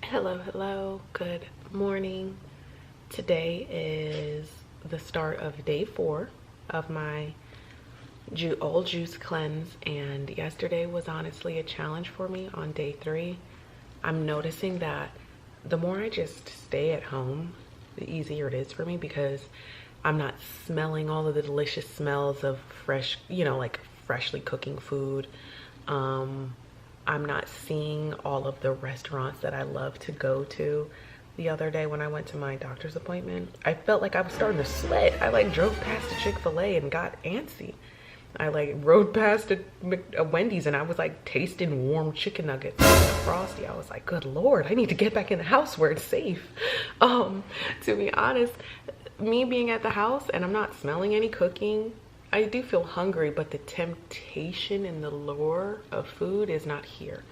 Hello, good morning. Today is the start of day 4 of my all juice cleanse, and yesterday was honestly a challenge for me on day 3. I'm noticing that the more I just stay at home, the easier it is for me because I'm not smelling all of the delicious smells of fresh, like freshly cooking food. I'm not seeing all of the restaurants that I love to go to. The other day when I went to my doctor's appointment, I felt like I was starting to sweat. I like drove past a Chick-fil-A and got antsy. I like rode past a Wendy's and I was like tasting warm chicken nuggets and Frosty. I was like, good Lord, I need to get back in the house where it's safe. To be honest, me being at the house and I'm not smelling any cooking, I do feel hungry, but the temptation and the lure of food is not here.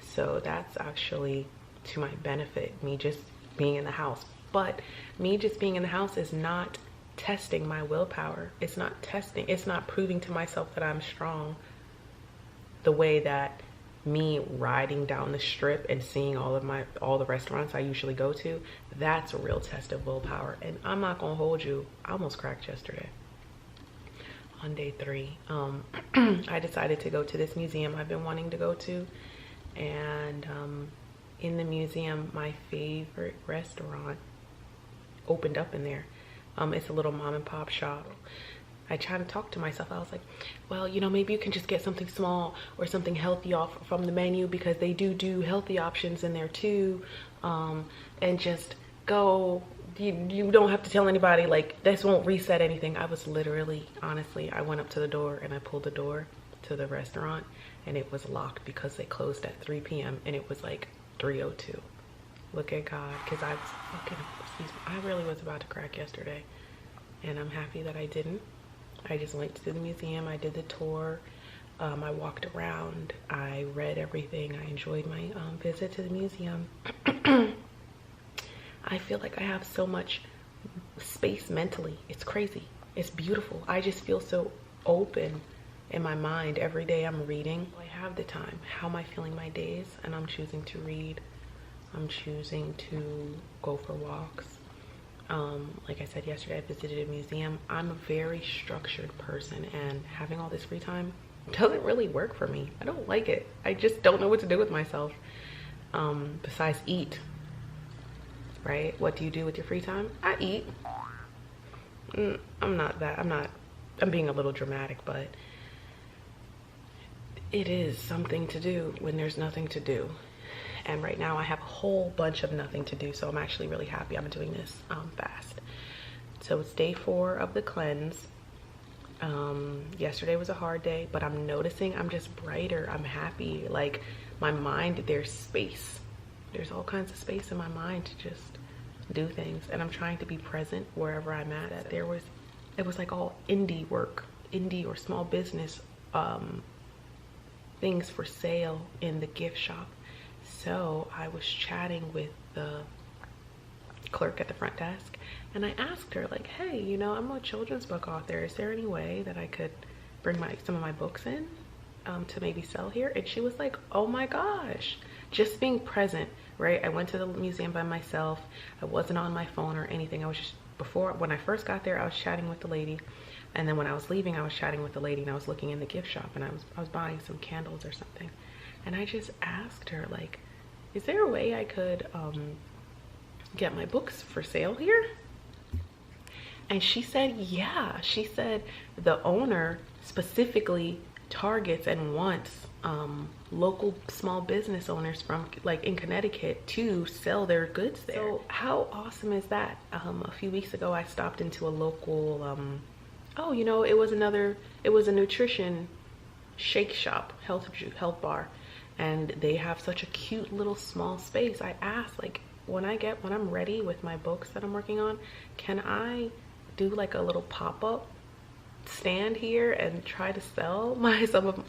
So that's actually to my benefit, me just being in the house. But me just being in the house is not testing my willpower. It's not proving to myself that I'm strong the way that me riding down the strip and seeing all the restaurants I usually go to, that's a real test of willpower. And I'm not gonna hold you, I almost cracked yesterday. On day 3, I decided to go to this museum I've been wanting to go to, and in the museum my favorite restaurant opened up in there. It's a little mom and pop shop. I tried to talk to myself. I was like, well, maybe you can just get something small or something healthy off from the menu because they do healthy options in there too, and just go. You don't have to tell anybody, like this won't reset anything. I was literally, honestly, I went up to the door and I pulled the door to the restaurant and it was locked because they closed at 3 p.m. and it was like 3:02. Look at God, because I really was about to crack yesterday and I'm happy that I didn't. I just went to the museum, I did the tour, I walked around, I read everything, I enjoyed my visit to the museum. I feel like I have so much space mentally. It's crazy. It's beautiful. I just feel so open in my mind. Every day I'm reading. I have the time. How am I filling my days? And I'm choosing to read. I'm choosing to go for walks. Like I said yesterday, I visited a museum. I'm a very structured person, and having all this free time doesn't really work for me. I don't like it. I just don't know what to do with myself besides eat. Right? What do you do with your free time? I eat. I'm being a little dramatic, but it is something to do when there's nothing to do. And right now I have a whole bunch of nothing to do, so I'm actually really happy I'm doing this fast. So it's day 4 of the cleanse. Yesterday was a hard day, but I'm noticing I'm just brighter. I'm happy. Like my mind, there's space. There's all kinds of space in my mind to just do things, and I'm trying to be present wherever I'm at. It was like all indie work, indie or small business things for sale in the gift shop. So I was chatting with the clerk at the front desk and I asked her, like, hey, I'm a children's book author. Is there any way that I could bring some of my books in to maybe sell here? And she was like, oh my gosh, just being present, right? I went to the museum by myself. I wasn't on my phone or anything. I was just, when I first got there, I was chatting with the lady, and then when I was leaving, I was chatting with the lady, and I was looking in the gift shop, and I was buying some candles or something, and I just asked her, like, is there a way I could get my books for sale here? And she said, yeah. She said the owner specifically targets and wants local small business owners from like in Connecticut to sell their goods there. So how awesome is that? A few weeks ago I stopped into a local it was a nutrition shake shop, health bar, and they have such a cute little small space. I asked, like, when I'm ready with my books that I'm working on, can I do like a little pop-up stand here and try to sell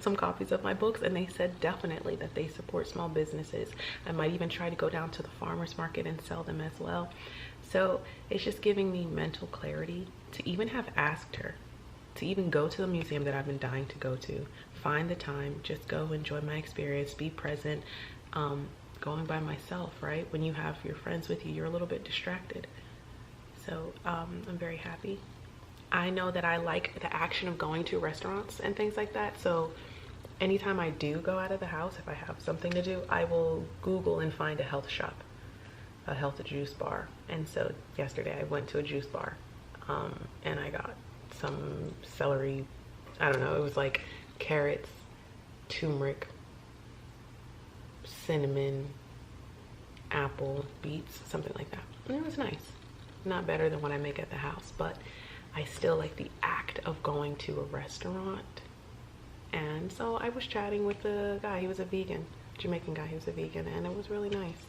some copies of my books? And they said definitely that they support small businesses. I might even try to go down to the farmers market and sell them as well. So it's just giving me mental clarity to even have asked her to even go to the museum that I've been dying to go to find the time, just go enjoy my experience, be present. Going by myself, right? When you have your friends with you, you're a little bit distracted. So I'm very happy. I know that I like the action of going to restaurants and things like that. So anytime I do go out of the house, if I have something to do, I will Google and find a health shop, a health juice bar. And so yesterday I went to a juice bar and I got some celery, I don't know, it was like carrots, turmeric, cinnamon, apple, beets, something like that. And it was nice. Not better than what I make at the house, but I still like the act of going to a restaurant. And so I was chatting with the guy. He was a vegan, Jamaican guy. He was a vegan, and it was really nice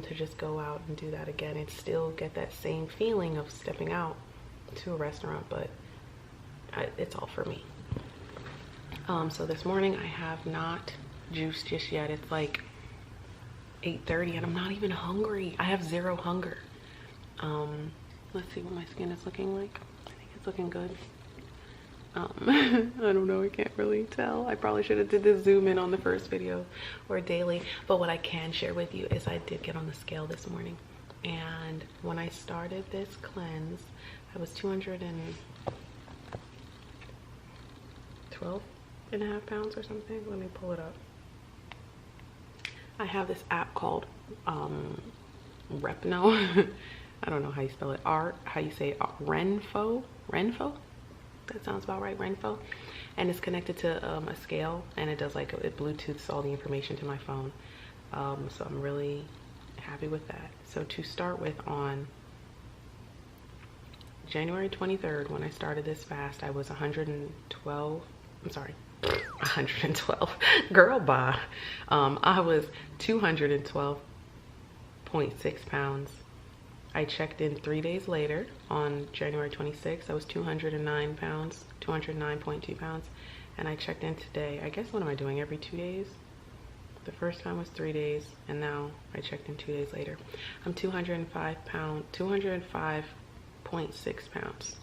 to just go out and do that again and still get that same feeling of stepping out to a restaurant, but it's all for me. So this morning I have not juiced just yet. It's like 8:30 and I'm not even hungry. I have zero hunger. Let's see what my skin is looking like. I think it's looking good. I don't know, I can't really tell. I probably should have did this zoom in on the first video or daily, but what I can share with you is I did get on the scale this morning, and when I started this cleanse I was 212.5 pounds or something. Let me pull it up. I have this app called Repno. I don't know how you spell it. How you say it? Renpho? That sounds about right, Renpho. And it's connected to a scale, and it does like it Bluetooths all the information to my phone. So I'm really happy with that. So to start with, on January 23rd, when I started this fast, I was 112. I'm sorry, 112. Girl, bye. I was 212.6 pounds. I checked in 3 days later on January 26th. I was 209 pounds, 209.2 pounds. And I checked in today. I guess, what am I doing, every 2 days? The first time was 3 days, and now I checked in 2 days later. I'm 205.6 pounds.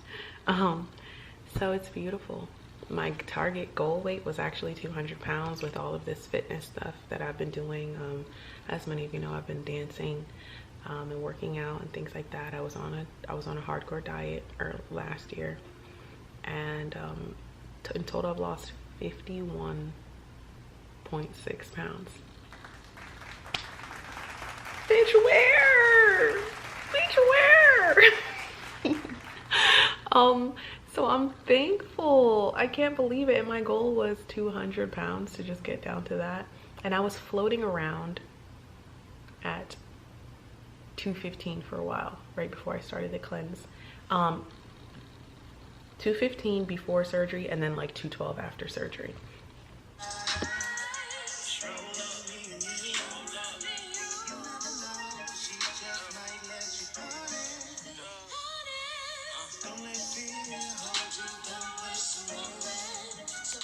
So it's beautiful. My target goal weight was actually 200 pounds with all of this fitness stuff that I've been doing. As many of you know, I've been dancing and working out and things like that. I was on a hardcore diet last year, and in total I've lost 51.6 pounds. Bitch, where? Bitch, where? So I'm thankful. I can't believe it. And my goal was 200 pounds, to just get down to that. And I was floating around at 215 for a while, right before I started the cleanse. 215 before surgery, and then like 212 after surgery.